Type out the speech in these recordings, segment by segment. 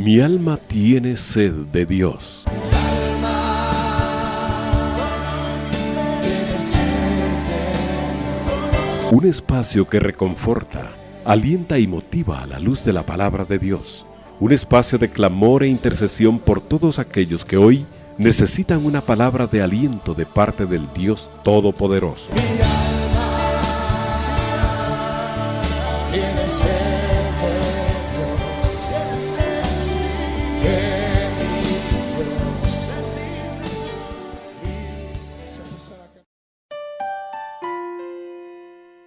Mi alma tiene sed de Dios. Un espacio que reconforta, alienta y motiva a la luz de la palabra de Dios. Un espacio de clamor e intercesión por todos aquellos que hoy necesitan una palabra de aliento de parte del Dios Todopoderoso.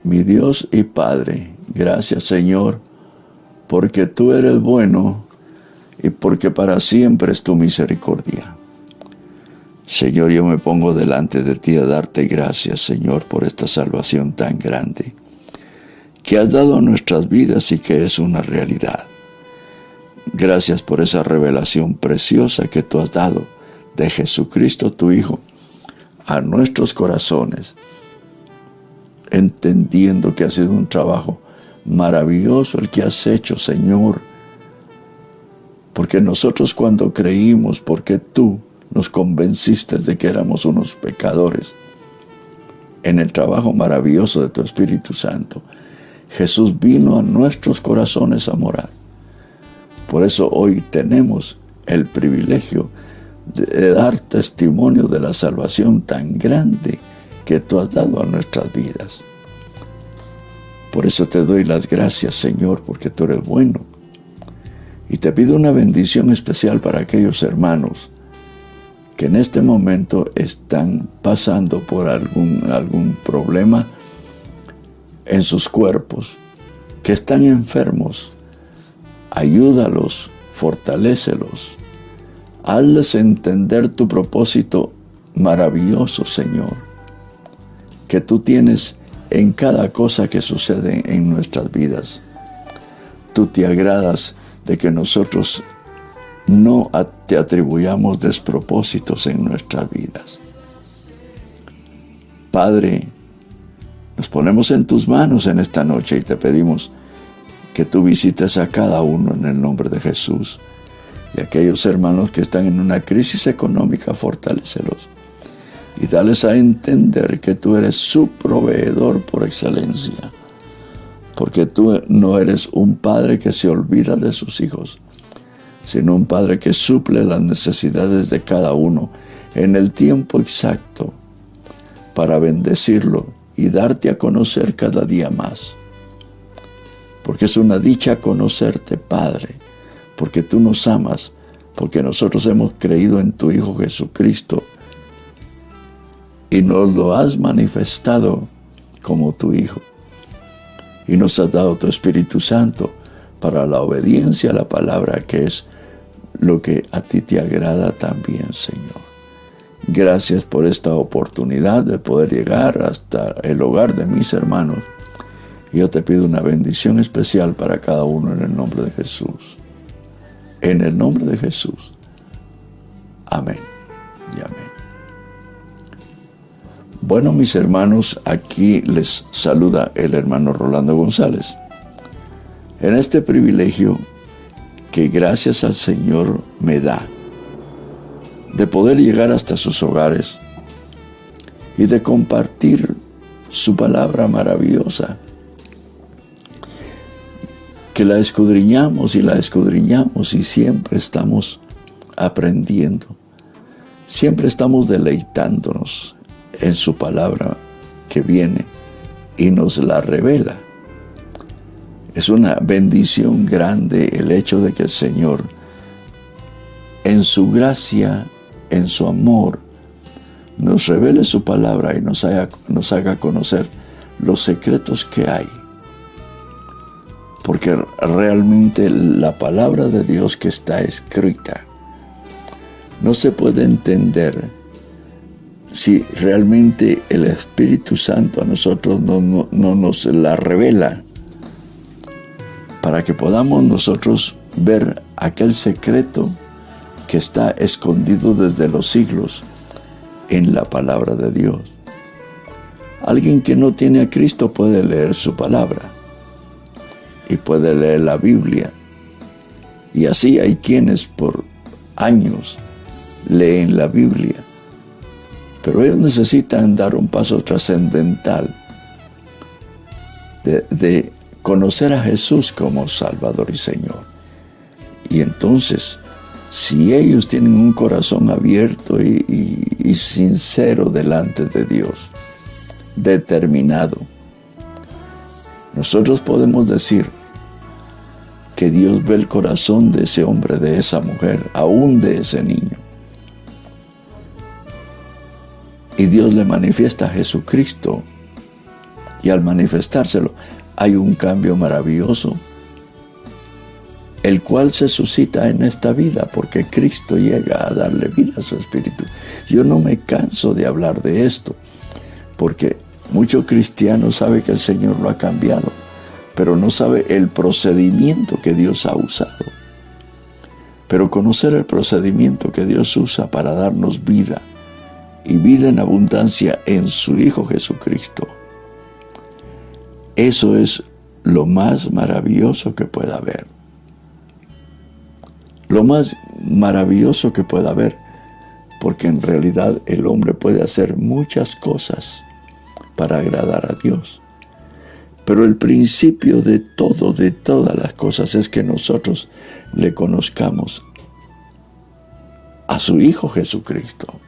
Mi Dios y Padre, gracias Señor, porque tú eres bueno y porque para siempre es tu misericordia. Señor, yo me pongo delante de ti a darte gracias, Señor, por esta salvación tan grande que has dado a nuestras vidas y que es una realidad. Gracias por esa revelación preciosa que tú has dado de Jesucristo, tu Hijo, a nuestros corazones, entendiendo que ha sido un trabajo maravilloso el que has hecho, Señor, porque nosotros cuando creímos, porque tú nos convenciste de que éramos unos pecadores, en el trabajo maravilloso de tu Espíritu Santo, Jesús vino a nuestros corazones a morar. Por eso hoy tenemos el privilegio de dar testimonio de la salvación tan grande que tú has dado a nuestras vidas. Por eso te doy las gracias, Señor, porque tú eres bueno. Y te pido una bendición especial para aquellos hermanos que en este momento están pasando por algún problema en sus cuerpos, que están enfermos. Ayúdalos, fortalécelos, hazles entender tu propósito maravilloso, Señor, que tú tienes en cada cosa que sucede en nuestras vidas. Tú te agradas de que nosotros no te atribuyamos despropósitos en nuestras vidas. Padre, nos ponemos en tus manos en esta noche y te pedimos que tú visites a cada uno en el nombre de Jesús. Y aquellos hermanos que están en una crisis económica, fortalécelos. Y dales a entender que tú eres su proveedor por excelencia. Porque tú no eres un padre que se olvida de sus hijos, sino un padre que suple las necesidades de cada uno en el tiempo exacto para bendecirlo y darte a conocer cada día más. Porque es una dicha conocerte, Padre, porque tú nos amas, porque nosotros hemos creído en tu Hijo Jesucristo y nos lo has manifestado como tu Hijo. Y nos has dado tu Espíritu Santo para la obediencia a la palabra, que es lo que a ti te agrada también, Señor. Gracias por esta oportunidad de poder llegar hasta el hogar de mis hermanos. Y yo te pido una bendición especial para cada uno en el nombre de Jesús. En el nombre de Jesús. Amén y amén. Bueno, mis hermanos, aquí les saluda el hermano Rolando González. En este privilegio que gracias al Señor me da de poder llegar hasta sus hogares y de compartir su palabra maravillosa, que la escudriñamos y siempre estamos aprendiendo, siempre estamos deleitándonos en su palabra que viene y nos la revela. Es una bendición grande el hecho de que el Señor, en su gracia, en su amor, nos revele su palabra y nos haga conocer los secretos que hay. Porque realmente la palabra de Dios que está escrita no se puede entender si realmente el Espíritu Santo a nosotros no nos la revela, para que podamos nosotros ver aquel secreto que está escondido desde los siglos en la palabra de Dios. Alguien que no tiene a Cristo puede leer su palabra y puede leer la Biblia Y así hay quienes por años leen la Biblia, pero ellos necesitan dar un paso trascendental de conocer a Jesús como Salvador y Señor. Y entonces, si ellos tienen un corazón abierto y sincero delante de Dios, determinado, nosotros podemos decir que Dios ve el corazón de ese hombre, de esa mujer, aún de ese niño. Y Dios le manifiesta a Jesucristo. Y al manifestárselo, hay un cambio maravilloso, el cual se suscita en esta vida, porque Cristo llega a darle vida a su espíritu. Yo no me canso de hablar de esto, porque muchos cristianos saben que el Señor lo ha cambiado, pero no sabe el procedimiento que Dios ha usado. Pero conocer el procedimiento que Dios usa para darnos vida, y vida en abundancia en su Hijo Jesucristo, eso es lo más maravilloso que pueda haber. Lo más maravilloso que pueda haber, porque en realidad el hombre puede hacer muchas cosas para agradar a Dios. Pero el principio de todas las cosas, es que nosotros le conozcamos a su Hijo Jesucristo.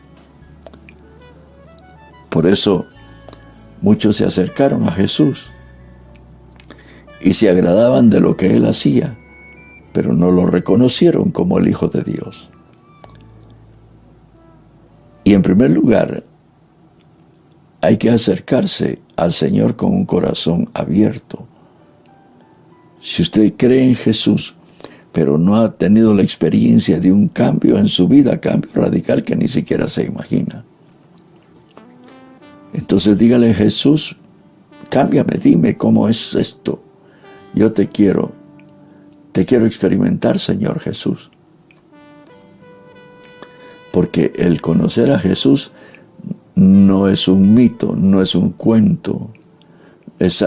Por eso muchos se acercaron a Jesús y se agradaban de lo que Él hacía, pero no lo reconocieron como el Hijo de Dios. Y en primer lugar, hay que acercarse al Señor con un corazón abierto. Si usted cree en Jesús, pero no ha tenido la experiencia de un cambio en su vida, cambio radical que ni siquiera se imagina, entonces dígale: Jesús, cámbiame, dime cómo es esto. Yo te quiero experimentar, Señor Jesús. Porque el conocer a Jesús no es un mito, no es un cuento,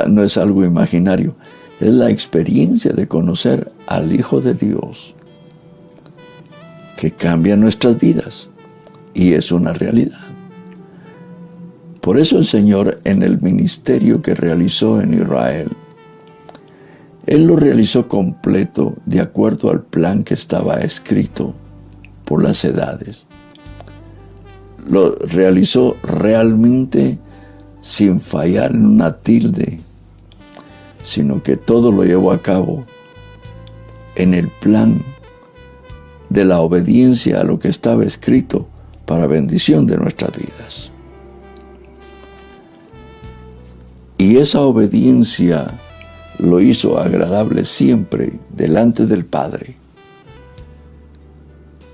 no es algo imaginario. Es la experiencia de conocer al Hijo de Dios, que cambia nuestras vidas, y es una realidad. Por eso el Señor, en el ministerio que realizó en Israel, Él lo realizó completo de acuerdo al plan que estaba escrito por las edades. Lo realizó realmente sin fallar en una tilde, sino que todo lo llevó a cabo en el plan de la obediencia a lo que estaba escrito para bendición de nuestras vidas. Y esa obediencia lo hizo agradable siempre delante del Padre.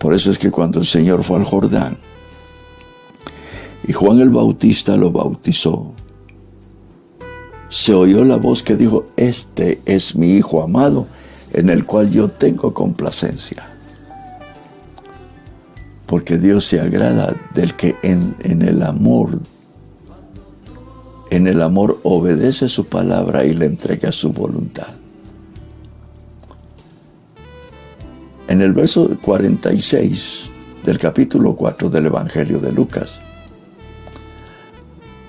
Por eso es que cuando el Señor fue al Jordán y Juan el Bautista lo bautizó, se oyó la voz que dijo: este es mi Hijo amado, en el cual yo tengo complacencia. Porque Dios se agrada del que en el amor obedece su palabra y le entrega su voluntad. En el verso 46 del capítulo 4 del Evangelio de Lucas,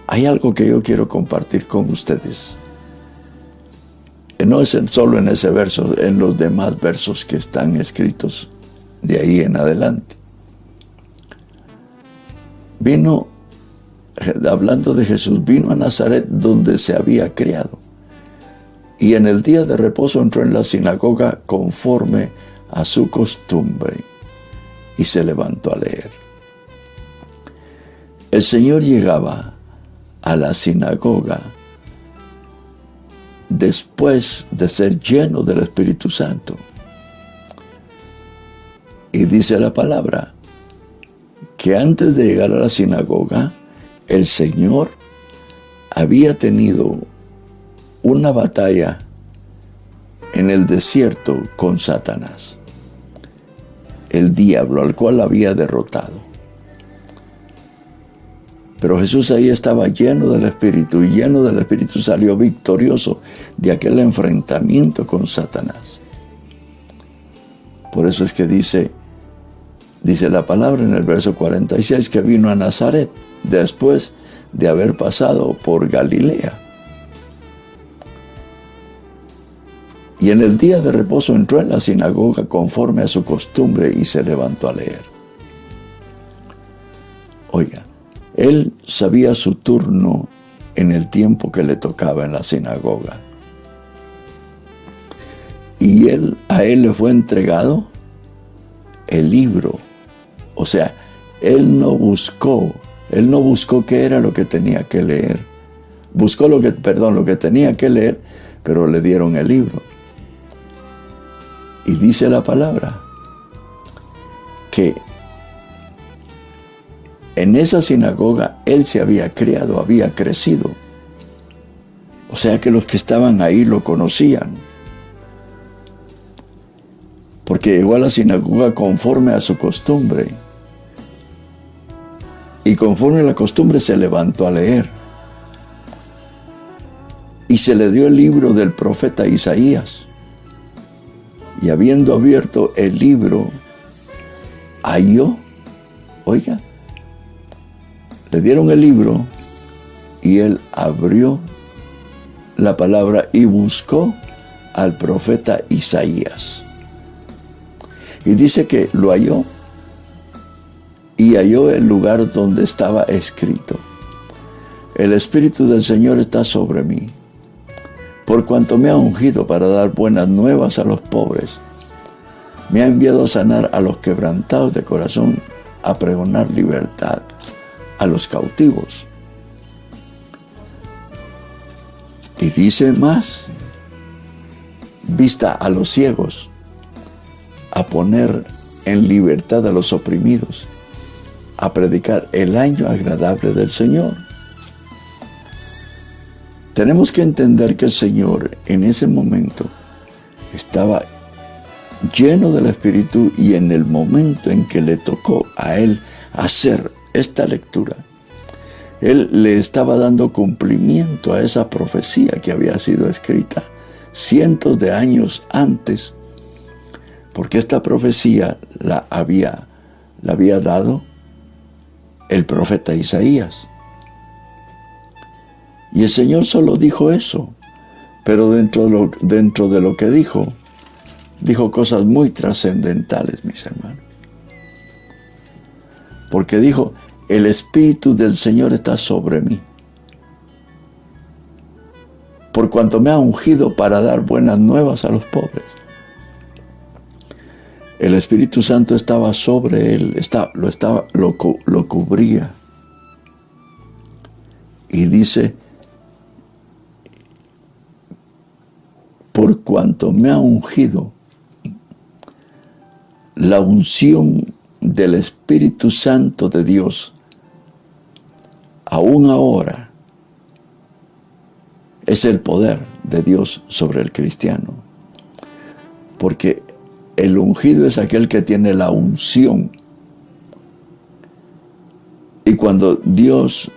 hay algo que yo quiero compartir con ustedes. No es solo en ese verso, en los demás versos que están escritos de ahí en adelante. Hablando de Jesús, vino a Nazaret, donde se había criado, y en el día de reposo entró en la sinagoga conforme a su costumbre, y se levantó a leer. El Señor llegaba a la sinagoga después de ser lleno del Espíritu Santo. Y dice la palabra que antes de llegar a la sinagoga, el Señor había tenido una batalla en el desierto con Satanás, el diablo, al cual había derrotado. Pero Jesús ahí estaba lleno del Espíritu, y lleno del Espíritu salió victorioso de aquel enfrentamiento con Satanás. Por eso es que dice la palabra en el verso 46 que vino a Nazaret después de haber pasado por Galilea. Y en el día de reposo entró en la sinagoga conforme a su costumbre y se levantó a leer. Oiga, él sabía su turno en el tiempo que le tocaba en la sinagoga. Y a él le fue entregado el libro. O sea, él no buscó qué era lo que tenía que leer. Buscó lo que tenía que leer, pero le dieron el libro. Y dice la palabra que en esa sinagoga él se había criado, había crecido. O sea que los que estaban ahí lo conocían. Porque llegó a la sinagoga conforme a su costumbre. Y conforme a la costumbre se levantó a leer. Y se le dio el libro del profeta Isaías. Y habiendo abierto el libro, halló, oiga, le dieron el libro y él abrió la palabra y buscó al profeta Isaías. Y dice que lo halló y halló el lugar donde estaba escrito: el Espíritu del Señor está sobre mí, por cuanto me ha ungido para dar buenas nuevas a los pobres. Me ha enviado a sanar a los quebrantados de corazón, a pregonar libertad a los cautivos. Y dice más: vista a los ciegos, a poner en libertad a los oprimidos, a predicar el año agradable del Señor. Tenemos que entender que el Señor en ese momento estaba lleno del Espíritu, y en el momento en que le tocó a él hacer esta lectura, él le estaba dando cumplimiento a esa profecía que había sido escrita cientos de años antes, porque esta profecía la había dado el profeta Isaías. Y el Señor solo dijo eso, pero dentro de lo que dijo cosas muy trascendentales, mis hermanos. Porque dijo: el Espíritu del Señor está sobre mí, por cuanto me ha ungido para dar buenas nuevas a los pobres. El Espíritu Santo estaba sobre él, lo cubría. Y dice: por cuanto me ha ungido. La unción del Espíritu Santo de Dios, aún ahora, es el poder de Dios sobre el cristiano. Porque el ungido es aquel que tiene la unción. Y cuando Dios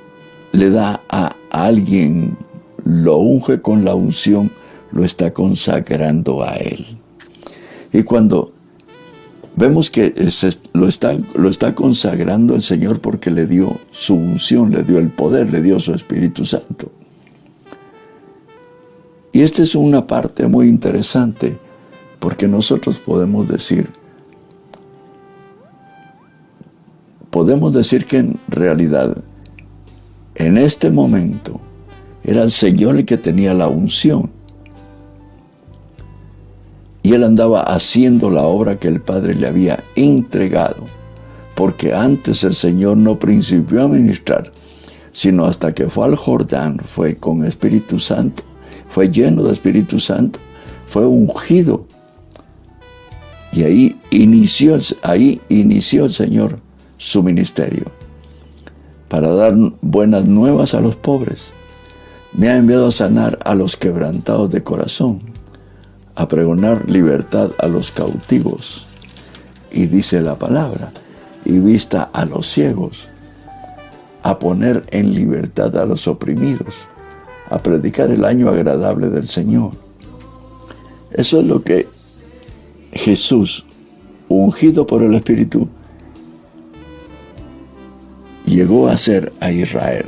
le da a alguien, lo unge con la unción, lo está consagrando a él. Y cuando vemos que lo está consagrando el Señor, porque le dio su unción, le dio el poder, le dio su Espíritu Santo. Y esta es una parte muy interesante, porque nosotros podemos decir que en realidad, en este momento, era el Señor el que tenía la unción. Y él andaba haciendo la obra que el Padre le había entregado, porque antes el Señor no principió a ministrar, sino hasta que fue al Jordán, fue con Espíritu Santo, fue lleno de Espíritu Santo, fue ungido. Y ahí inició el Señor su ministerio, para dar buenas nuevas a los pobres. Me ha enviado a sanar a los quebrantados de corazón, a pregonar libertad a los cautivos. Y dice la palabra: y vista a los ciegos, a poner en libertad a los oprimidos, a predicar el año agradable del Señor. Eso es lo que Jesús ungido por el Espíritu, llegó a ser a Israel.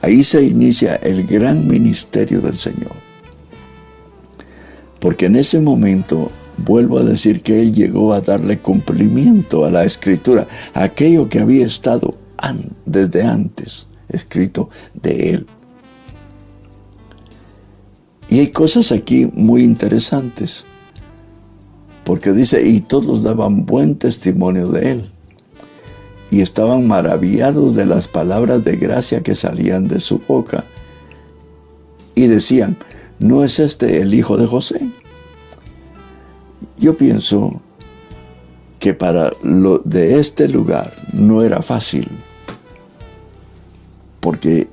Ahí se inicia el gran ministerio del Señor. Porque en ese momento, vuelvo a decir que Él llegó a darle cumplimiento a la Escritura, aquello que había estado desde antes escrito de Él. Y hay cosas aquí muy interesantes, porque dice, y todos daban buen testimonio de Él, y estaban maravillados de las palabras de gracia que salían de su boca, y decían, ¿no es este el hijo de José? Yo pienso que para lo de este lugar no era fácil, porque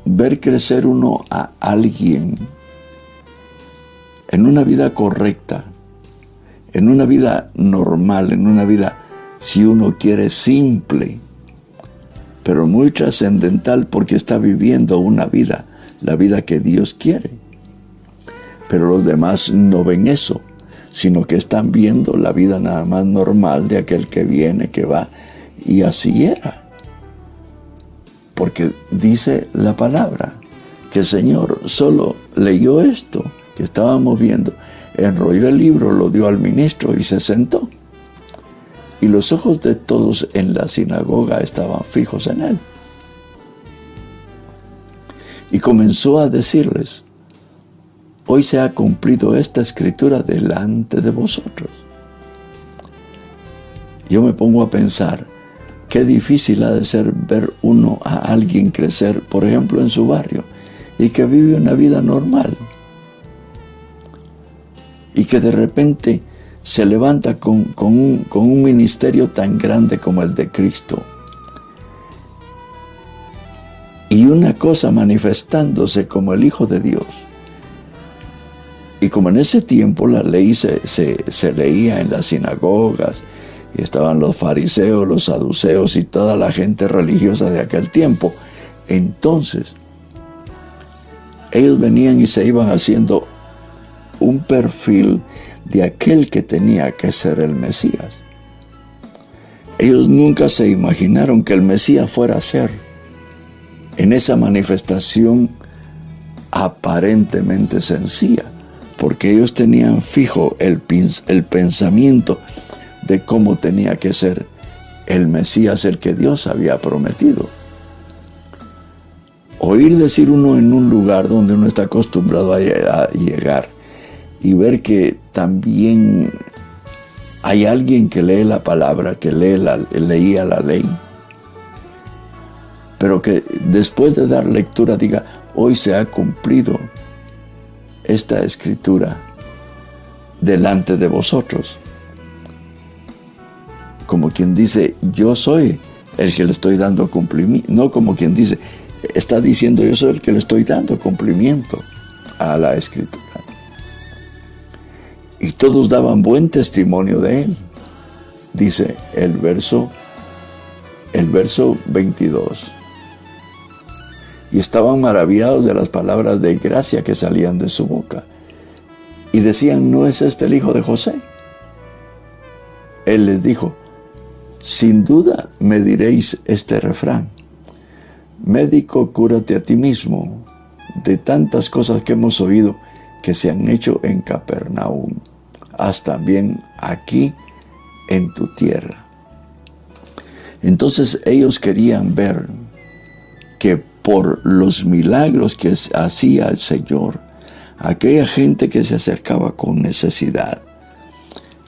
ver crecer uno a alguien en una vida correcta, en una vida normal, en una vida, si uno quiere, simple, pero muy trascendental porque está viviendo una vida, la vida que Dios quiere. Pero los demás no ven eso, sino que están viendo la vida nada más normal de aquel que viene, que va. Y así era. Porque dice la palabra que el Señor solo leyó esto que estábamos viendo, enrolló el libro, lo dio al ministro y se sentó. Y los ojos de todos en la sinagoga estaban fijos en él. Y comenzó a decirles, hoy se ha cumplido esta escritura delante de vosotros. Yo me pongo a pensar, qué difícil ha de ser ver uno a alguien crecer, por ejemplo, en su barrio, y que vive una vida normal. Y que de repente se levanta con un ministerio tan grande como el de Cristo. Y una cosa manifestándose como el Hijo de Dios. Y como en ese tiempo la ley se leía en las sinagogas, y estaban los fariseos, los saduceos y toda la gente religiosa de aquel tiempo, entonces ellos venían y se iban haciendo un perfil de aquel que tenía que ser el Mesías. Ellos nunca se imaginaron que el Mesías fuera a ser en esa manifestación aparentemente sencilla, porque ellos tenían fijo el pensamiento de cómo tenía que ser el Mesías, el que Dios había prometido. Oír decir uno en un lugar donde uno está acostumbrado a llegar y ver que también hay alguien que lee la palabra, que leía la ley, pero que después de dar lectura diga, hoy se ha cumplido esta escritura delante de vosotros. Como quien dice, yo soy el que le estoy dando cumplimiento. No como quien dice, está diciendo, yo soy el que le estoy dando cumplimiento a la escritura. Y todos daban buen testimonio de él. Dice el verso 22. Y estaban maravillados de las palabras de gracia que salían de su boca. Y decían, ¿no es este el hijo de José? Él les dijo, sin duda me diréis este refrán, médico, cúrate a ti mismo, de tantas cosas que hemos oído que se han hecho en Capernaum, haz también aquí en tu tierra. Entonces ellos querían ver que por los milagros que hacía el Señor, aquella gente que se acercaba con necesidad,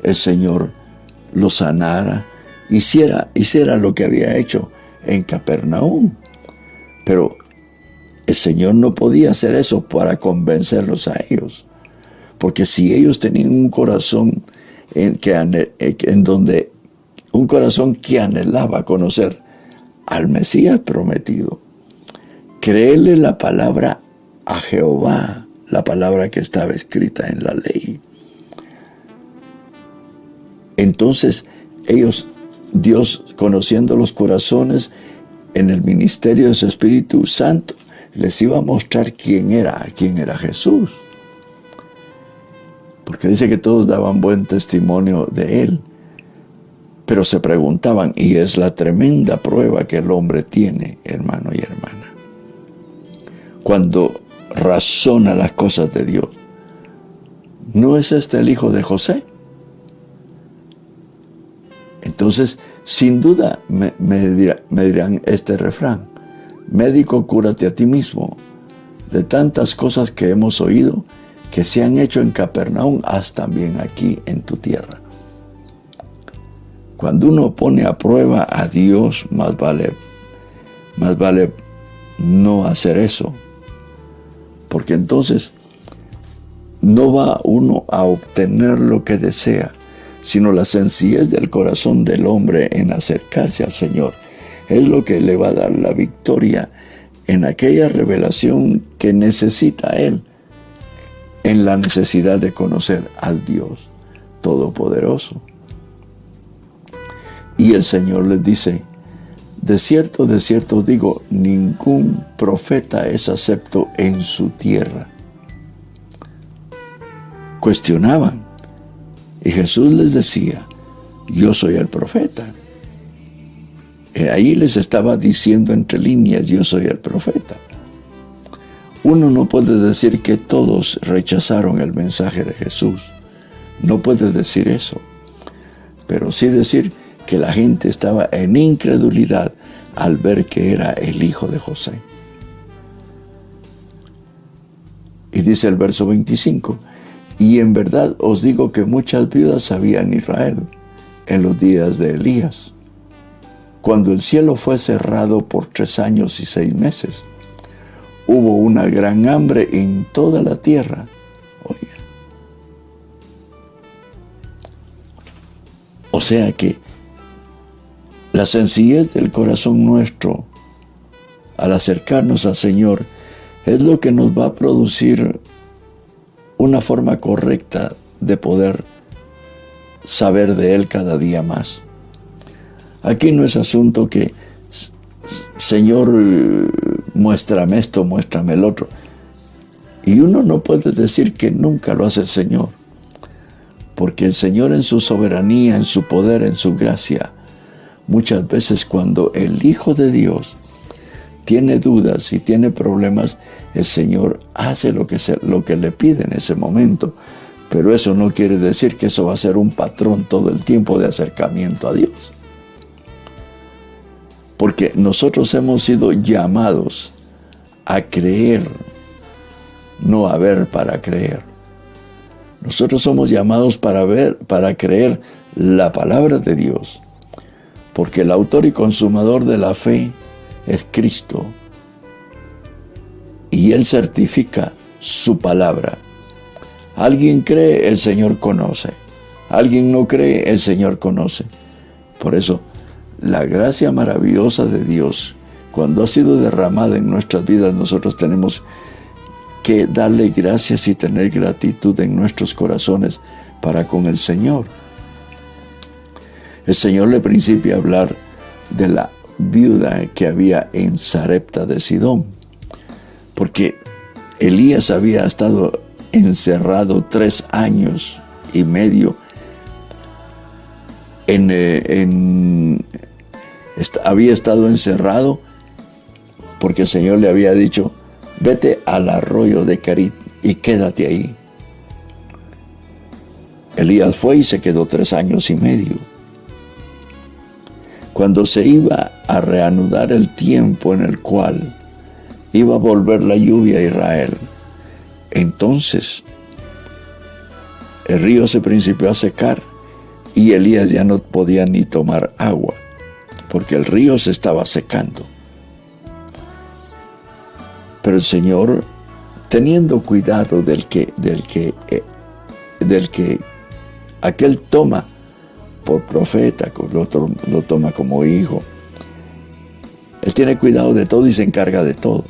el Señor lo sanara, hiciera lo que había hecho en Capernaum. Pero el Señor no podía hacer eso para convencerlos a ellos, porque si ellos tenían un corazón un corazón que anhelaba conocer al Mesías prometido, creerle la palabra a Jehová, la palabra que estaba escrita en la ley, entonces Dios, conociendo los corazones en el ministerio de su Espíritu Santo, les iba a mostrar quién era Jesús. Porque dice que todos daban buen testimonio de él. Pero se preguntaban, y es la tremenda prueba que el hombre tiene, hermano y hermana, cuando razona las cosas de Dios. ¿No es este el hijo de José? Entonces, sin duda me dirán este refrán: médico, cúrate a ti mismo. De tantas cosas que hemos oído que se han hecho en Capernaum, haz también aquí en tu tierra. Cuando uno pone a prueba a Dios, más vale no hacer eso, porque entonces no va uno a obtener lo que desea, sino la sencillez del corazón del hombre en acercarse al Señor es lo que le va a dar la victoria en aquella revelación que necesita él, en la necesidad de conocer al Dios Todopoderoso. Y el Señor les dice: de cierto os digo, ningún profeta es acepto en su tierra. Cuestionaban, y Jesús les decía: yo soy el profeta. Ahí les estaba diciendo entre líneas: yo soy el profeta. Uno no puede decir que todos rechazaron el mensaje de Jesús. No puede decir eso. Pero sí decir que la gente estaba en incredulidad al ver que era el hijo de José. Y dice el verso 25: y en verdad os digo que muchas viudas había en Israel en los días de Elías, cuando el cielo fue cerrado por 3 años y 6 meses. Hubo una gran hambre en toda la tierra. Oiga. O sea que la sencillez del corazón nuestro al acercarnos al Señor es lo que nos va a producir una forma correcta de poder saber de Él cada día más. Aquí no es asunto que: Señor, muéstrame esto, muéstrame el otro. Y uno no puede decir que nunca lo hace el Señor, porque el Señor, en su soberanía, en su poder, en su gracia, muchas veces cuando el Hijo de Dios tiene dudas y tiene problemas, el Señor hace lo que le pide en ese momento. Pero eso no quiere decir que eso va a ser un patrón todo el tiempo de acercamiento a Dios. Porque nosotros hemos sido llamados a creer, no a ver para creer. Nosotros somos llamados para creer la palabra de Dios. Porque el autor y consumador de la fe es Cristo. Y Él certifica su palabra. Alguien cree, el Señor conoce. Alguien no cree, el Señor conoce. Por eso, la gracia maravillosa de Dios, cuando ha sido derramada en nuestras vidas, nosotros tenemos que darle gracias y tener gratitud en nuestros corazones para con el Señor. El Señor le principia a hablar de la viuda que había en Sarepta de Sidón, porque Elías había estado encerrado 3 años y medio había estado encerrado porque el Señor le había dicho: vete al arroyo de Carit y quédate ahí. Elías fue y se quedó 3 años y medio. Cuando se iba a reanudar el tiempo en el cual iba a volver la lluvia a Israel, entonces el río se principió a secar y Elías ya no podía ni tomar agua, porque el río se estaba secando. Pero el Señor, teniendo cuidado del que aquel toma por profeta, el otro lo toma como hijo, Él tiene cuidado de todo y se encarga de todo.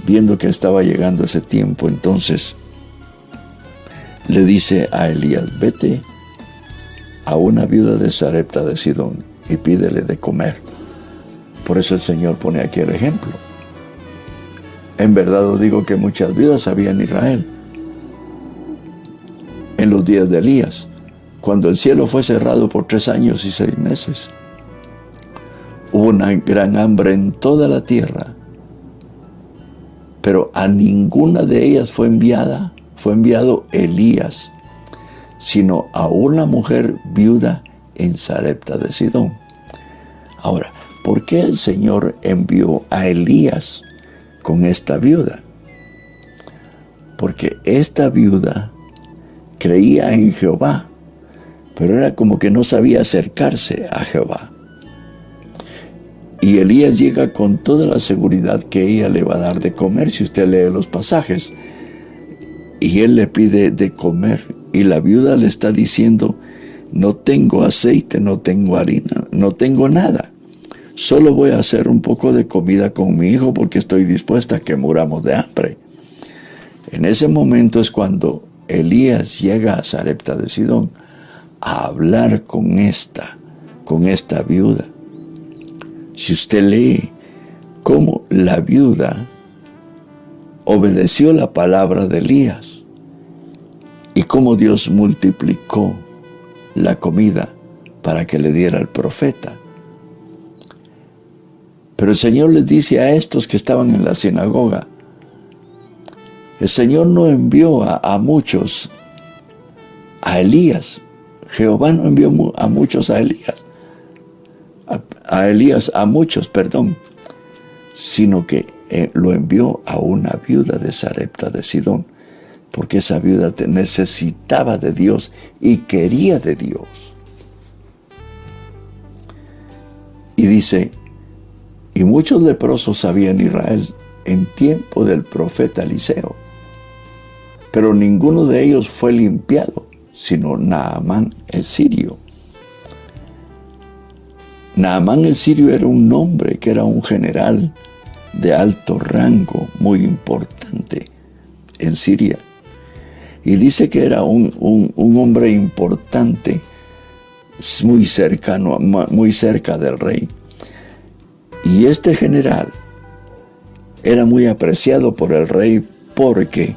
Viendo que estaba llegando ese tiempo, entonces le dice a Elías: vete a una viuda de Sarepta de Sidón y pídele de comer. Por eso el Señor pone aquí el ejemplo. En verdad os digo que muchas viudas había en Israel en los días de Elías, cuando el cielo fue cerrado por 3 años y 6 meses, hubo una gran hambre en toda la tierra, pero a ninguna de ellas fue enviado Elías, sino a una mujer viuda en Sarepta de Sidón. Ahora, ¿por qué el Señor envió a Elías con esta viuda? Porque esta viuda creía en Jehová, pero era como que no sabía acercarse a Jehová. Y Elías llega con toda la seguridad que ella le va a dar de comer, si usted lee los pasajes. Y él le pide de comer, y la viuda le está diciendo: no tengo aceite, no tengo harina, no tengo nada. Solo voy a hacer un poco de comida con mi hijo porque estoy dispuesta a que muramos de hambre. En ese momento es cuando Elías llega a Sarepta de Sidón a hablar con esta viuda. Si usted lee cómo la viuda obedeció la palabra de Elías y cómo Dios multiplicó la comida para que le diera al profeta. Pero el Señor les dice a estos que estaban en la sinagoga: el Señor no envió a muchos a Elías. Jehová no envió a muchos a Elías. A muchos, sino que lo envió a una viuda de Sarepta de Sidón, porque esa viuda necesitaba de Dios y quería de Dios. Y dice: y muchos leprosos había en Israel en tiempo del profeta Eliseo, pero ninguno de ellos fue limpiado, sino Naamán el sirio. Naamán el sirio era un hombre que era un general de alto rango, muy importante en Siria. Y dice que era un hombre importante, muy cerca del rey. Y este general era muy apreciado por el rey porque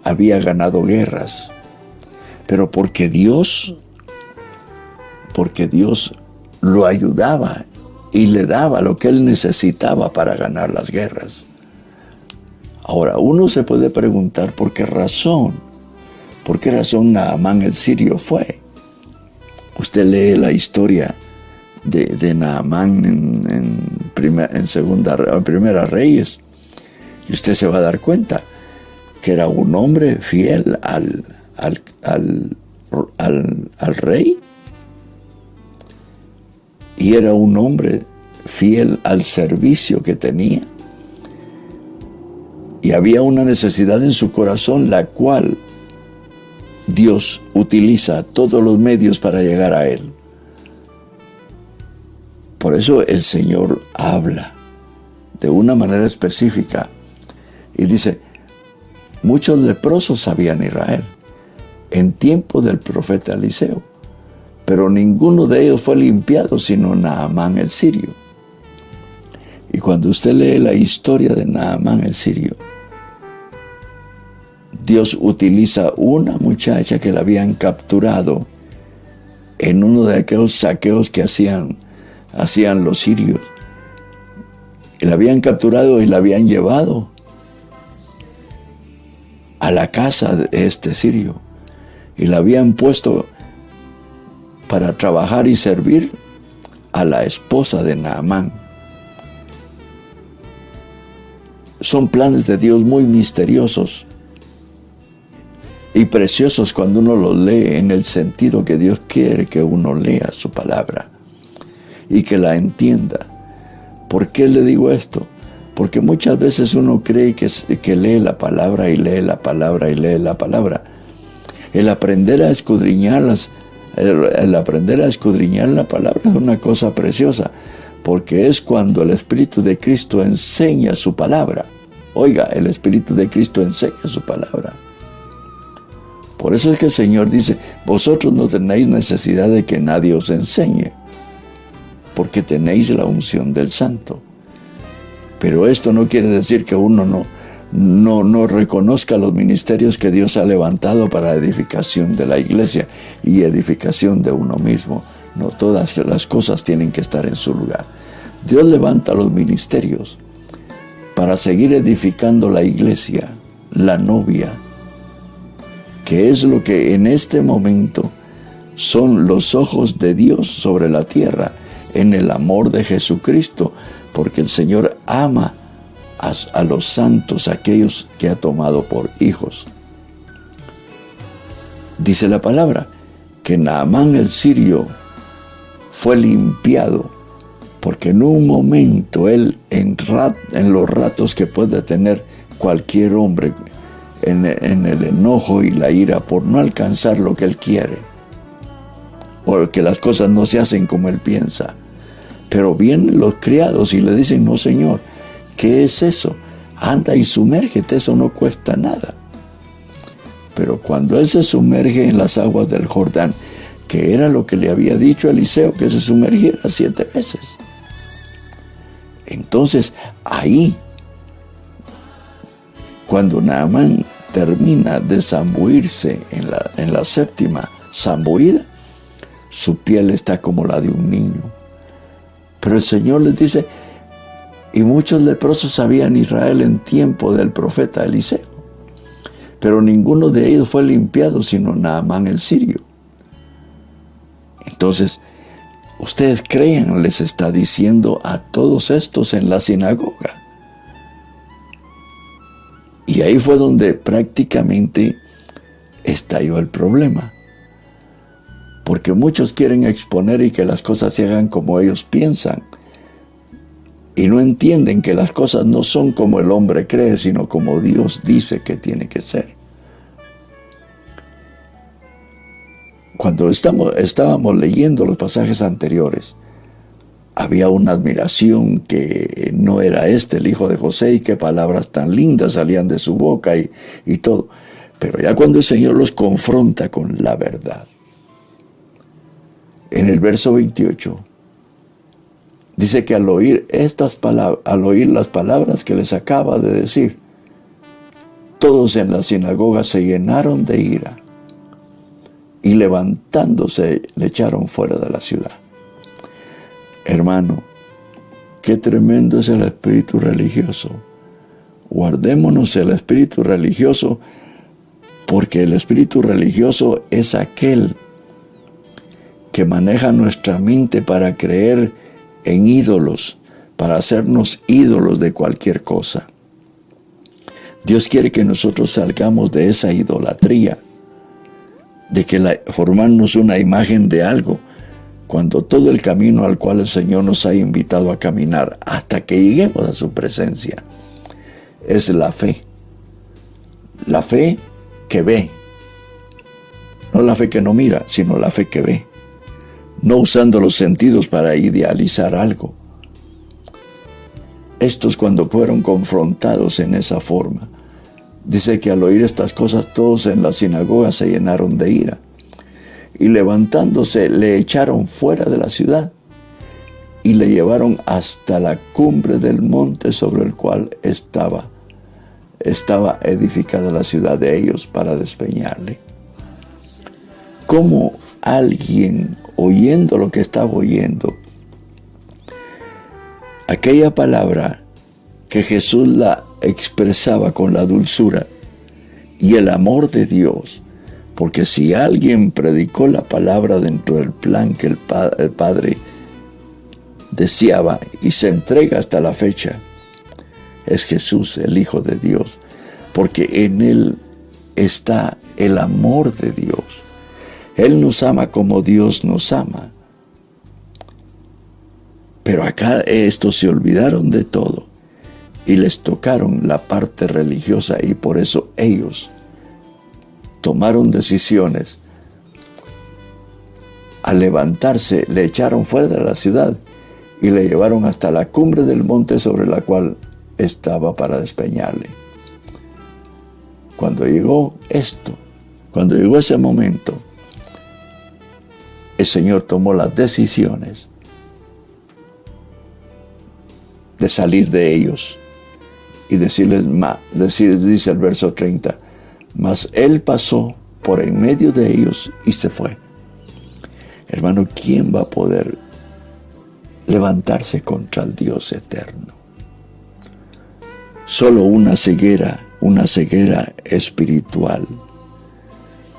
había ganado guerras, pero porque Dios lo ayudaba y le daba lo que él necesitaba para ganar las guerras. Ahora, uno se puede preguntar por qué razón Naamán el sirio fue. Usted lee la historia de Naamán en Primera Reyes, y usted se va a dar cuenta que era un hombre fiel al rey, y era un hombre fiel al servicio que tenía, y había una necesidad en su corazón, la cual Dios utiliza todos los medios para llegar a él. Por eso el Señor habla de una manera específica y dice: muchos leprosos había en Israel en tiempo del profeta Eliseo, pero ninguno de ellos fue limpiado, sino Naamán el sirio. Y cuando usted lee la historia de Naamán el sirio, Dios utiliza una muchacha que la habían capturado en uno de aquellos saqueos que hacían los sirios. Y la habían capturado y la habían llevado a la casa de este sirio. Y la habían puesto para trabajar y servir a la esposa de Naamán. Son planes de Dios muy misteriosos y preciosos cuando uno los lee en el sentido que Dios quiere que uno lea su palabra y que la entienda. ¿Por qué le digo esto? Porque muchas veces uno cree que lee la palabra y lee la palabra y lee la palabra. El aprender a escudriñarlas, el aprender a escudriñar la palabra es una cosa preciosa, porque es cuando el Espíritu de Cristo enseña su palabra. Oiga, el Espíritu de Cristo enseña su palabra. Por eso es que el Señor dice: vosotros no tenéis necesidad de que nadie os enseñe, porque tenéis la unción del Santo. Pero esto no quiere decir que uno no reconozca los ministerios que Dios ha levantado para edificación de la iglesia y edificación de uno mismo. No, todas las cosas tienen que estar en su lugar. Dios levanta los ministerios para seguir edificando la iglesia, la novia, que es lo que en este momento son los ojos de Dios sobre la tierra, en el amor de Jesucristo, porque el Señor ama a los santos, aquellos que ha tomado por hijos. Dice la palabra que Naamán el sirio fue limpiado, porque en un momento él, en los ratos que puede tener cualquier hombre, en el enojo y la ira por no alcanzar lo que él quiere, porque las cosas no se hacen como él piensa, pero vienen los criados y le dicen: no, Señor, ¿qué es eso? Anda y sumérgete, eso no cuesta nada. Pero cuando él se sumerge en las aguas del Jordán, que era lo que le había dicho Eliseo, que se sumergiera 7 veces. Entonces, ahí, cuando Naamán termina de zambuirse en la 7ª zambuida, su piel está como la de un niño. Pero el Señor les dice: y muchos leprosos había en Israel en tiempo del profeta Eliseo, pero ninguno de ellos fue limpiado sino Naamán el sirio. Entonces, ustedes crean, les está diciendo a todos estos en la sinagoga. Y ahí fue donde prácticamente estalló el problema. Porque muchos quieren exponer y que las cosas se hagan como ellos piensan. Y no entienden que las cosas no son como el hombre cree, sino como Dios dice que tiene que ser. Cuando estábamos leyendo los pasajes anteriores, había una admiración que no era el hijo de José, y qué palabras tan lindas salían de su boca y todo. Pero ya cuando el Señor los confronta con la verdad, en el verso 28, dice que al oír las palabras que les acaba de decir, todos en la sinagoga se llenaron de ira y levantándose le echaron fuera de la ciudad. Hermano, qué tremendo es el espíritu religioso. Guardémonos el espíritu religioso, porque el espíritu religioso es aquel que maneja nuestra mente para creer en ídolos, para hacernos ídolos de cualquier cosa. Dios quiere que nosotros salgamos de esa idolatría, de formarnos una imagen de algo, cuando todo el camino al cual el Señor nos ha invitado a caminar hasta que lleguemos a su presencia es la fe. La fe que ve, no la fe que no mira, sino la fe que ve, no usando los sentidos para idealizar algo. Estos, cuando fueron confrontados en esa forma, dice que al oír estas cosas todos en la sinagoga se llenaron de ira y levantándose le echaron fuera de la ciudad y le llevaron hasta la cumbre del monte sobre el cual estaba edificada la ciudad de ellos, para despeñarle. ¿Cómo alguien, oyendo lo que estaba oyendo, aquella palabra que Jesús la expresaba con la dulzura y el amor de Dios? Porque si alguien predicó la palabra dentro del plan que el Padre deseaba y se entrega hasta la fecha, es Jesús, el Hijo de Dios, porque en Él está el amor de Dios. Él nos ama como Dios nos ama. Pero acá estos se olvidaron de todo y les tocaron la parte religiosa, y por eso ellos tomaron decisiones. Al levantarse, le echaron fuera de la ciudad y le llevaron hasta la cumbre del monte sobre la cual estaba para despeñarle. Cuando llegó ese momento, el Señor tomó las decisiones de salir de ellos y decirles, dice el verso 30, mas él pasó por en medio de ellos y se fue. Hermano, ¿quién va a poder levantarse contra el Dios eterno? Solo una ceguera espiritual,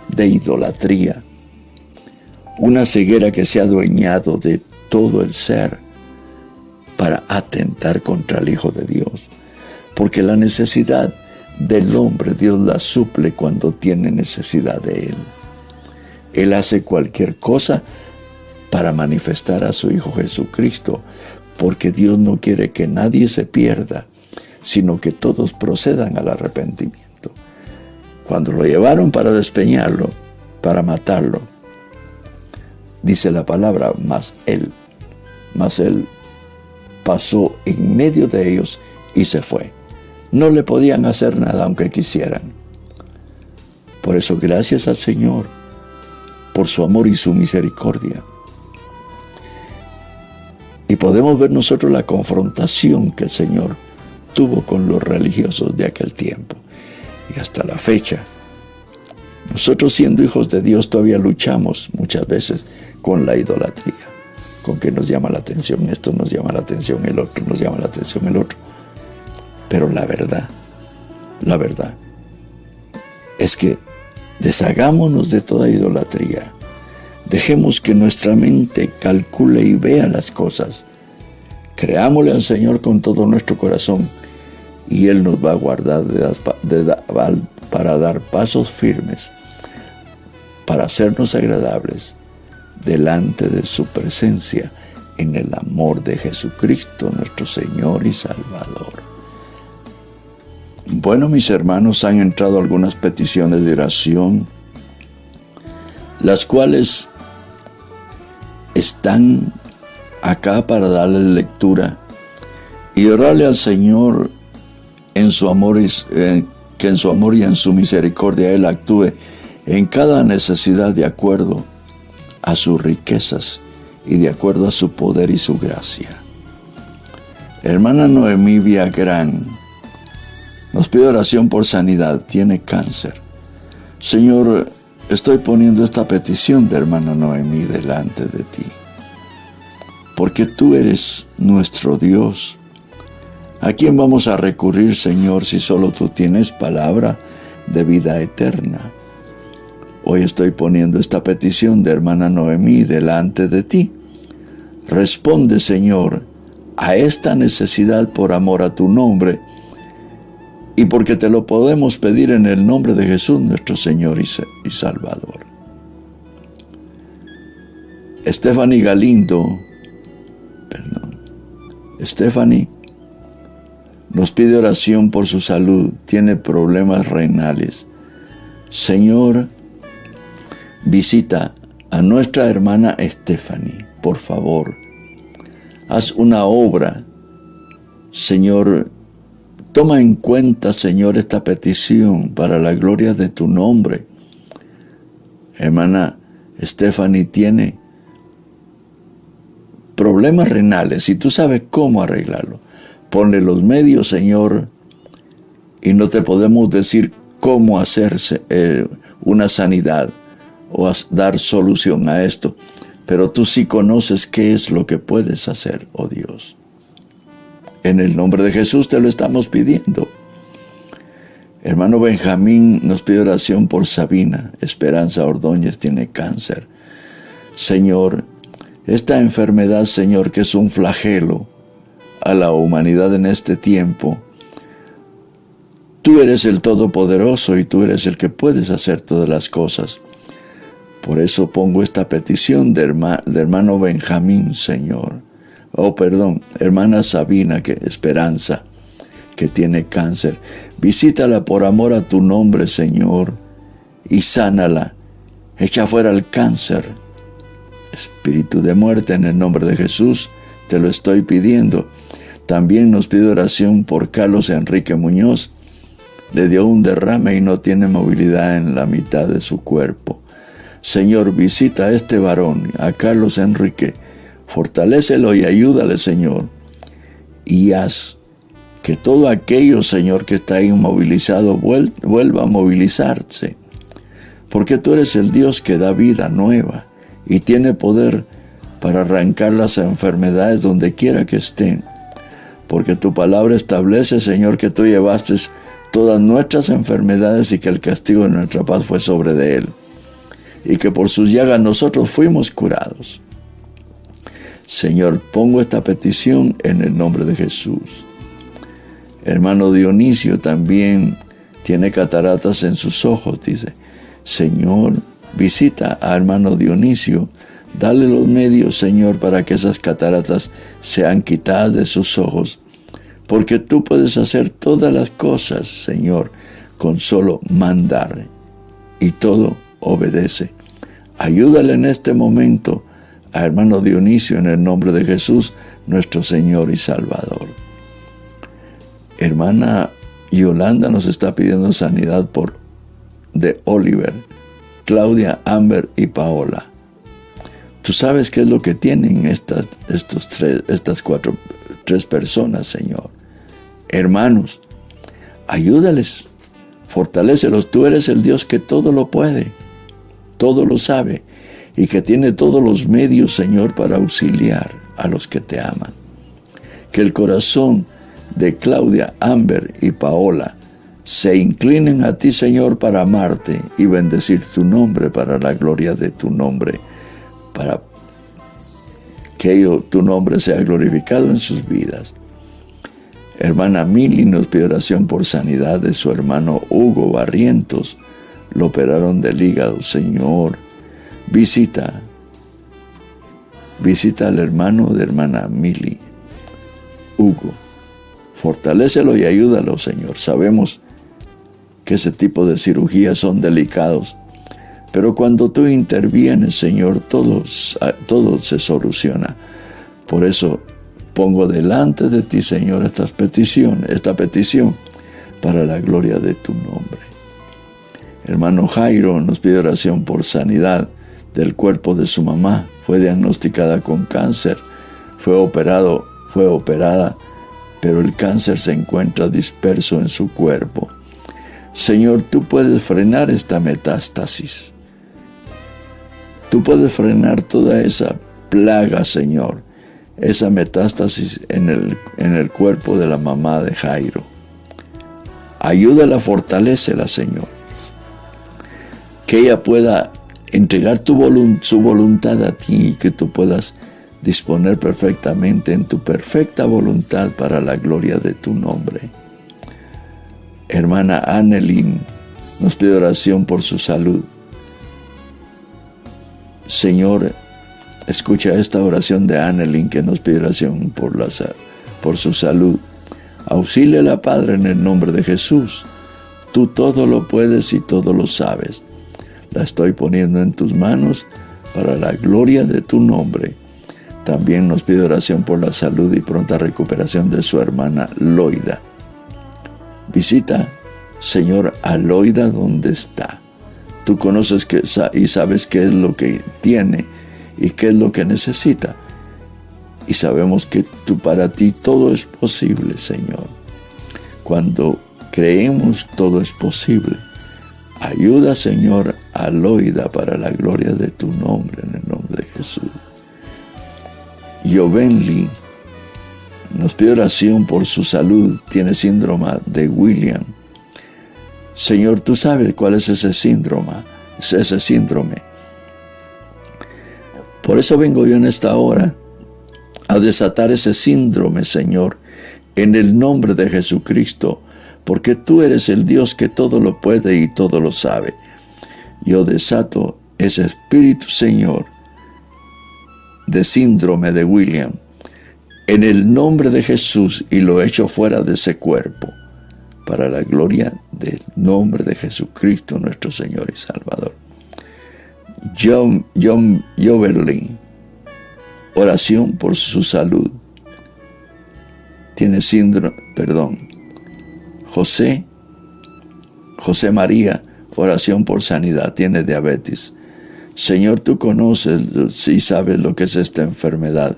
de idolatría, una ceguera que se ha adueñado de todo el ser para atentar contra el Hijo de Dios. Porque la necesidad del hombre, Dios la suple cuando tiene necesidad de Él. Él hace cualquier cosa para manifestar a su Hijo Jesucristo, porque Dios no quiere que nadie se pierda, sino que todos procedan al arrepentimiento. Cuando lo llevaron para despeñarlo, para matarlo, dice la palabra, mas él pasó en medio de ellos y se fue. No le podían hacer nada aunque quisieran. Por eso, gracias al Señor, por su amor y su misericordia. Y podemos ver nosotros la confrontación que el Señor tuvo con los religiosos de aquel tiempo. Y hasta la fecha, nosotros siendo hijos de Dios todavía luchamos muchas veces con la idolatría. Con que nos llama la atención esto, nos llama la atención el otro, nos llama la atención el otro. Pero la verdad es que deshagámonos de toda idolatría. Dejemos que nuestra mente calcule y vea las cosas. Creámosle al Señor con todo nuestro corazón y Él nos va a guardar para dar pasos firmes, para hacernos agradables delante de su presencia en el amor de Jesucristo, nuestro Señor y Salvador. Bueno, mis hermanos, han entrado algunas peticiones de oración, las cuales están acá para darles lectura y orarle al Señor en su amor que en su amor y en su misericordia Él actúe en cada necesidad de acuerdo a sus riquezas y de acuerdo a su poder y su gracia. Hermana Noemí Villagrán nos pide oración por sanidad, tiene cáncer. Señor, estoy poniendo esta petición de hermana Noemí delante de ti, porque tú eres nuestro Dios. ¿A quién vamos a recurrir, Señor, si solo tú tienes palabra de vida eterna? Hoy estoy poniendo esta petición de hermana Noemí delante de ti. Responde, Señor, a esta necesidad por amor a tu nombre y porque te lo podemos pedir en el nombre de Jesús, nuestro Señor y Salvador. Stephanie nos pide oración por su salud, tiene problemas renales. Señor, visita a nuestra hermana Stephanie, por favor. Haz una obra, Señor. Toma en cuenta, Señor, esta petición para la gloria de tu nombre. Hermana Stephanie tiene problemas renales y tú sabes cómo arreglarlo. Ponle los medios, Señor, y no te podemos decir cómo hacerse una sanidad o dar solución a esto, pero tú sí conoces qué es lo que puedes hacer, oh Dios. En el nombre de Jesús te lo estamos pidiendo. Hermano Benjamín nos pide oración por Sabina. Esperanza Ordóñez tiene cáncer. Señor, esta enfermedad, Señor, que es un flagelo a la humanidad en este tiempo, tú eres el Todopoderoso y tú eres el que puedes hacer todas las cosas. Por eso pongo esta petición de hermano Benjamín, Señor. Hermana Sabina, Esperanza, que tiene cáncer. Visítala por amor a tu nombre, Señor, y sánala. Echa fuera el cáncer. Espíritu de muerte, en el nombre de Jesús, te lo estoy pidiendo. También nos pide oración por Carlos Enrique Muñoz. Le dio un derrame y no tiene movilidad en la mitad de su cuerpo. Señor, visita a este varón, a Carlos Enrique. Fortalécelo y ayúdale, Señor. Y haz Que todo aquello, Señor, que está inmovilizado vuelva a movilizarse. Porque tú eres el Dios que da vida nueva y tiene poder para arrancar las enfermedades donde quiera que estén. Porque tu palabra establece, Señor, que tú llevaste todas nuestras enfermedades y que el castigo de nuestra paz fue sobre de él. Y que por sus llagas nosotros fuimos curados. Señor, pongo esta petición en el nombre de Jesús. Hermano Dionisio también tiene cataratas en sus ojos, dice. Señor, visita a hermano Dionisio. Dale los medios, Señor, para que esas cataratas sean quitadas de sus ojos. Porque tú puedes hacer todas las cosas, Señor, con solo mandar. Y todo obedece. Ayúdale en este momento a hermano Dionisio en el nombre de Jesús, nuestro Señor y Salvador. Hermana Yolanda nos está pidiendo sanidad de Oliver, Claudia, Amber y Paola. Tú sabes qué es lo que tienen estas tres personas, Señor. Hermanos, ayúdales, fortalécelos. Tú eres el Dios que todo lo puede, todo lo sabe y que tiene todos los medios, Señor, para auxiliar a los que te aman. Que el corazón de Claudia, Amber y Paola se inclinen a ti, Señor, para amarte y bendecir tu nombre para la gloria de tu nombre, para que tu nombre sea glorificado en sus vidas. Hermana Mili nos pide oración por sanidad de su hermano Hugo Barrientos. Lo operaron del hígado. Señor, visita al hermano de hermana Mili, Hugo. Fortalécelo y ayúdalo, Señor. Sabemos que ese tipo de cirugías son delicados, pero cuando tú intervienes, Señor, todo se soluciona. Por eso pongo delante de ti, Señor, esta petición para la gloria de tu nombre. Hermano Jairo nos pide oración por sanidad del cuerpo de su mamá. Fue diagnosticada con cáncer, fue operada, pero el cáncer se encuentra disperso en su cuerpo. Señor, tú puedes frenar esta metástasis. Tú puedes frenar toda esa plaga, Señor, esa metástasis en el cuerpo de la mamá de Jairo. Ayúdala, fortalécela, Señor. Que ella pueda entregar su voluntad a ti y que tú puedas disponer perfectamente en tu perfecta voluntad para la gloria de tu nombre. Hermana Annelyn nos pide oración por su salud. Señor, escucha esta oración de Annelyn que nos pide oración por su salud. Auxíliala, Padre, en el nombre de Jesús. Tú todo lo puedes y todo lo sabes. La estoy poniendo en tus manos para la gloria de tu nombre. También nos pide oración por la salud y pronta recuperación de su hermana Loida. Visita, Señor, a Loida donde está. Tú conoces y sabes qué es lo que tiene y qué es lo que necesita. Y sabemos que para ti todo es posible, Señor. Cuando creemos, todo es posible. Ayuda, Señor, a Loida para la gloria de tu nombre, en el nombre de Jesús. Jovenly nos pide oración por su salud. Tiene síndrome de William. Señor, tú sabes cuál es ese síndrome. Por eso vengo yo en esta hora a desatar ese síndrome, Señor, en el nombre de Jesucristo, porque tú eres el Dios que todo lo puede y todo lo sabe. Yo desato ese espíritu, Señor, de síndrome de William, en el nombre de Jesús, y lo echo fuera de ese cuerpo, para la gloria del nombre de Jesucristo, nuestro Señor y Salvador. Joverly, oración por su salud. Tiene José María, oración por sanidad. Tiene diabetes. Señor, tú conoces y sabes lo que es esta enfermedad.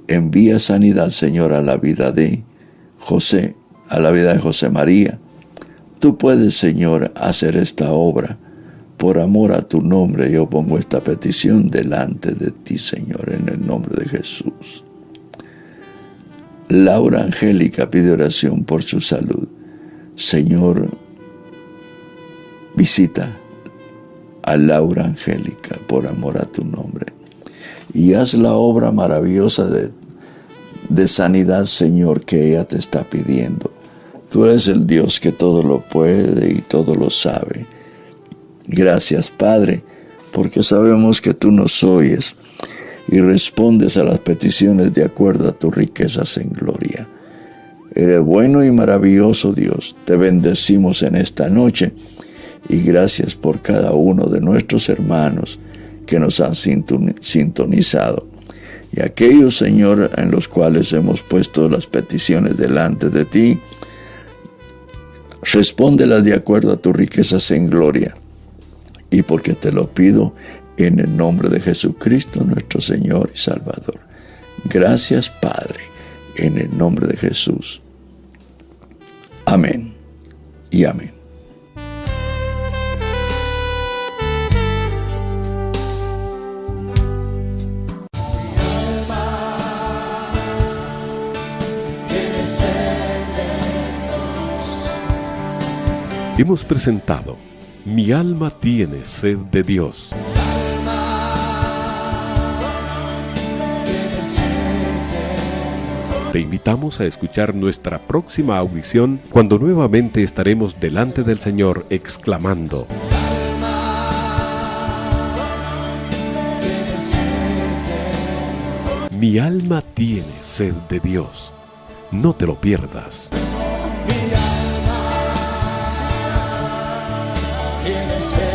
Envía sanidad, Señor, a la vida de José, a la vida de José María. Tú puedes, Señor, hacer esta obra. Por amor a tu nombre, yo pongo esta petición delante de ti, Señor, en el nombre de Jesús. Laura Angélica pide oración por su salud. Señor, visita a Laura Angélica por amor a tu nombre. Y haz la obra maravillosa de sanidad, Señor, que ella te está pidiendo. Tú eres el Dios que todo lo puede y todo lo sabe. Gracias, Padre, porque sabemos que tú nos oyes y respondes a las peticiones de acuerdo a tus riquezas en gloria. Eres bueno y maravilloso, Dios. Te bendecimos en esta noche y gracias por cada uno de nuestros hermanos que nos han sintonizado. Y aquellos, Señor, en los cuales hemos puesto las peticiones delante de ti, respóndelas de acuerdo a tus riquezas en gloria. Y porque te lo pido en el nombre de Jesucristo, nuestro Señor y Salvador. Gracias, Padre, en el nombre de Jesús. Amén y amén. Hemos presentado Mi alma tiene sed de Dios. Te invitamos a escuchar nuestra próxima audición cuando nuevamente estaremos delante del Señor exclamando: Mi alma tiene sed de Dios. No te lo pierdas. Tiene sed.